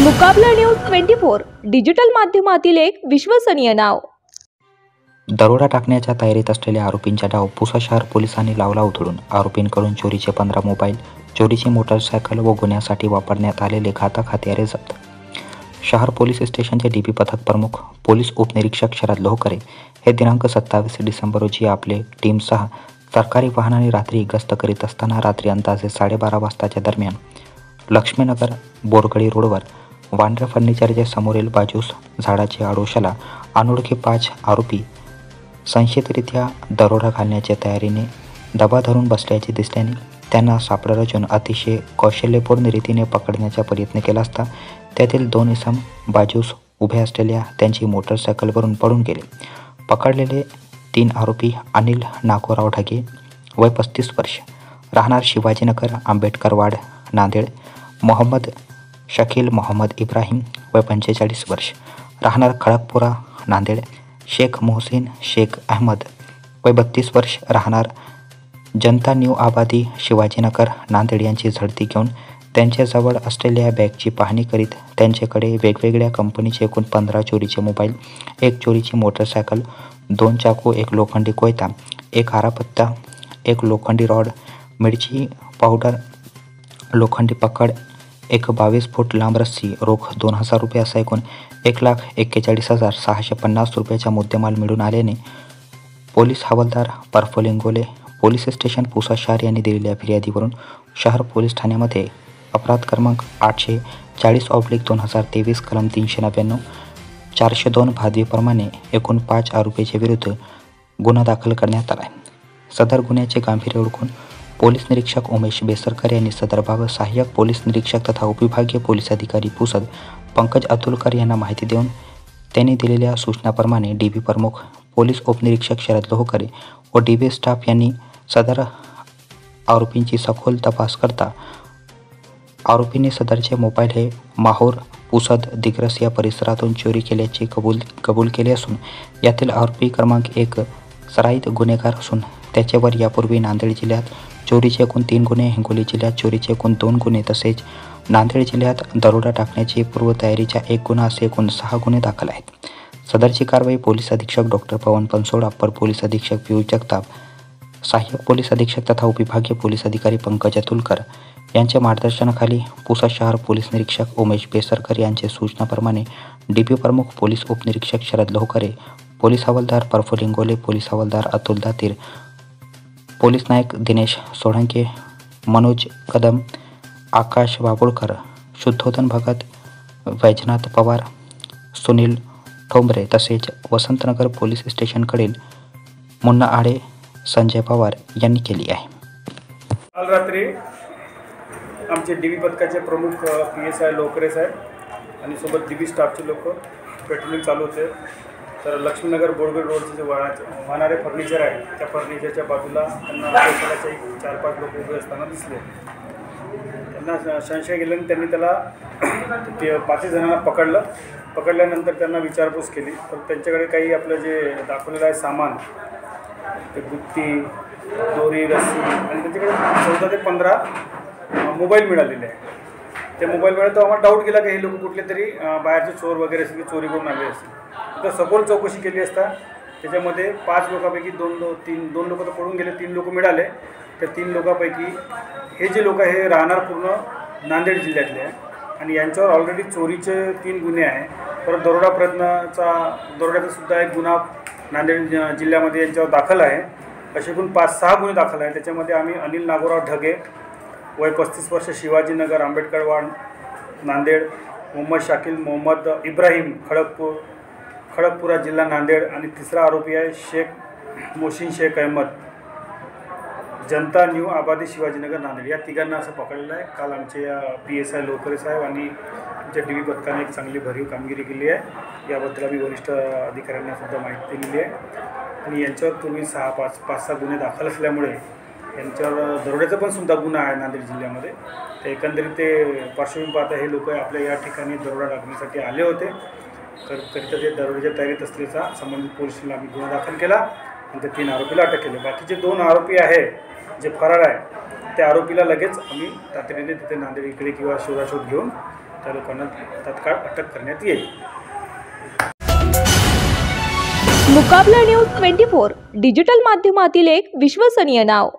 मुकाबला news 24 digital माध्यमातील एक विश्वसनीय नाव। दरोडा टाकण्याच्या तयारीत असलेल्या आरोपींचा डाव पुसा शहर पोलिसांनी लावला उधळून। आरोपींकडून चोरीचे 15 मोबाईल, चोरीची मोटरसायकल व गुन्ह्यासाठी वापरण्यात आलेले घातक हत्यारे जप्त। शहर पोलीस स्टेशनचे डीपी पथक प्रमुख पोलीस उपनिरीक्षक शरद लोहकरे हे दिनांक 27 डिसेंबर रोजी आपले टीमसह सरकारी वाहनाने रात्री गस्त करीत असताना रात्री अंदाजे 12:30 वाजताच्या दरम्यान लक्ष्मीनगर बोरगडी रोडवर वांड्रे फर्निचरच्या समोरील बाजूस झाडाच्या आडोशाला अनोळखी 5 आरोपी संशयितरित्या दरोडा घालण्याच्या तयारीने दबा धरून बसल्याचे दिसल्याने त्यांना सापळा रचून अतिशय कौशल्यपूर्ण रीतीने पकडण्याचा प्रयत्न केला असता त्यातील 2 इसम बाजूस उभे असलेल्या त्यांची मोटरसायकलवरून पळून गेले। पकडलेले 3 आरोपी अनिल नागोराव ढगे वय 35 वर्ष, राहणार शिवाजीनगर आंबेडकरवाड नांदेड, मोहम्मद शकील मोहम्मद इब्राहिम वय 45 वर्ष, राहणार खडकपुरा नांदेड, शेख मोहसिन शेख अहमद वय 32 वर्ष, राहणार जनता न्यू आबादी शिवाजीनगर नांदेड यांची झडती घेऊन त्यांच्याजवळ असलेल्या बॅगची पाहणी करीत त्यांच्याकडे वेगवेगळ्या कंपनीचे एकूण 15 चोरीचे मोबाईल, 1 चोरीची मोटरसायकल, 2 चाकू, 1 लोखंडी कोयता, 1 आरापत्ता, 1 लोखंडी रॉड, मिरची पावडर, लोखंडी पकड, 1 22 फूट लांब रस्सी, रोख 2000 रुपये असा एकूण 1,41,650 रुपयाचा मुद्देमाल मिळून आल्याने पोलीस हवालदार परफोलिंगोले पोलीस स्टेशन पुसा शहर यांनी दिलेल्या फिर्यादीवरून शहर पोलीस ठाण्यामध्ये अपराध क्रमांक 840/2023 कलम 399 402 भादवीप्रमाणे एकूण 5 आरोपींच्या विरुद्ध गुन्हा दाखल करण्यात आला आहे। सदर गुन्ह्याचे गांभीर्य ओळखून पोलीस निरीक्षक उमेश बेसरकर यांनी सदर बाबत सहाय्यक पोलीस निरीक्षक तथा उपविभागीय पोलीस अधिकारी पुसद पंकज अतुलकर यांना माहिती देऊन त्यांनी दिलेल्या सूचनाप्रमाणे डीबी प्रमुख पोलीस उपनिरीक्षक शरद लोहकरे व डीबी स्टाफ यांनी सदर आरोपींची सखोल तपास करता आरोपींनी सदरचे मोबाईल हे माहूर पुसद दिग्रस या परिसरातून चोरी केल्याचे कबूल केले असून यातील आरोपी क्रमांक 1 सराईत गुन्हेगार असून त्याच्यावर यापूर्वी नांदेड जिल्ह्यात चोरीचे एकूण 3 गुन्हे, हिंगोली जिल्ह्यात चोरीचे एकूण 2 गुन्हे तसेच नांदेड जिल्ह्यात दरोडा टाकण्याची पूर्वतयारीचा 1 गुन्हा असे एकूण 6 गुन्हे दाखल आहेत। सदरची कारवाई पोलीस अधीक्षक डॉक्टर पवन पनसोड, अप्पर पोलीस अधीक्षक पियुष जगताप, सहाय्यक पोलीस अधीक्षक तथा उपविभागीय पोलीस अधिकारी पंकज अतुलकर यांच्या मार्गदर्शनाखाली पुसा शहर पोलीस निरीक्षक उमेश बेसरकर यांच्या सूचनाप्रमाणे डीपी प्रमुख पोलीस उपनिरीक्षक शरद लोहकरे, पोलीस हवालदार परफोलिंगोले, पोलीस हवालदार अतुल दातीर, पोलीस नायक दिनेश सोळंके, मनोज कदम, आकाश बाबुळकर, शुद्धोधन भगत, वैजनाथ पवार, सुनील ठोंबरे तसेच वसंतनगर पोलीस स्टेशनकडील मुन्ना आडे, संजय पवार यांनी केली आहे। काल रात्री आमचे डीबी पथकाचे प्रमुख PSI लोकरे साहेब आणि सोबत डीबी स्टाफचे लोक पेट्रोलिंग चालू होते। तर लक्ष्मीनगर बोरगड रोडचे जे वाहणारे फर्निचर आहे त्या फर्निचरच्या बाजूला त्यांना 4-5 लोक उभे असताना दिसले। त्यांना संशय गेल्याने त्यांनी त्याला 5 जणांना पकडल्यानंतर त्यांना विचारपूस केली। तर त्यांच्याकडे काही आपलं जे दाखवलेलं आहे सामान, ते बुत्ती, दोरी, रस्सी आणि त्यांच्याकडे 14 ते 15 मोबाईल मिळालेले आहे। त्या मोबाईल मिळाले तर आम्हाला डाऊट गेला की हे लोक कुठले तरी बाहेरचे चोर वगैरे असतील, चोरी करून आले असतील। तर सखोल चौकशी केली असता त्याच्यामध्ये 5 लोकांपैकी 2 लोक तर पळून गेले, 3 लोक मिळाले। त्या 3 लोकांपैकी हे जे लोक आहे हे राहणार पूर्ण नांदेड जिल्ह्यातले आहे आणि यांच्यावर ऑलरेडी चोरीचे 3 गुन्हे आहे। परत दरोड्याचा सुद्धा एक गुन्हा नांदेड जिल्ह्यामध्ये यांच्यावर दाखल आहे। असे एकूण 5-6 गुन्हे दाखल आहे। त्याच्यामध्ये आम्ही अनिल नागोराव ढगे वय 35 वर्ष, शिवाजीनगर आंबेडकरवाड नांदेड, मोहम्मद शकील मोहम्मद इब्राहिम खडकपुरा जिल्हा नांदेड आणि 3रा आरोपी आहे शेख मोहसिन शेख अहमद, जनता न्यू आबादी शिवाजीनगर नांदेड। या 3घांना असं पकडलेलं आहे। काल आमचे PSI लोकरे साहेब आणि आमच्या डीबी पथकाने एक चांगली भरीव कामगिरी केली आहे। याबद्दल आम्ही वरिष्ठ अधिकाऱ्यांना सुद्धा माहिती दिलेली आहे आणि यांच्यावर पूर्वी 5-6 गुन्हे दाखल असल्यामुळे यांच्यावर दरोड्याचा पण सुद्धा गुन्हा आहे नांदेड जिल्ह्यामध्ये। तर एकंदरीत ते पार्श्वभूमी पाहता हे लोक आपल्या या ठिकाणी दरोडा टाकण्यासाठी आले होते। करिता ते दरोड्याच्या तयारीत असल्याचा संबंधित पोलिसांना आम्ही गुन्हा दाखल केला आणि त्या 3 आरोपीला अटक केली। बाकीचे 2 आरोपी आहे जे फरार आहे त्या आरोपीला लगेच आम्ही तातडीने तिथे नांदेड इकडे किंवा शोधाशोध घेऊन त्या लोकांना तत्काळ अटक करण्यात येईल. मुकाबला न्यूज 24 डिजिटल माध्यमातील एक विश्वसनीय नाव.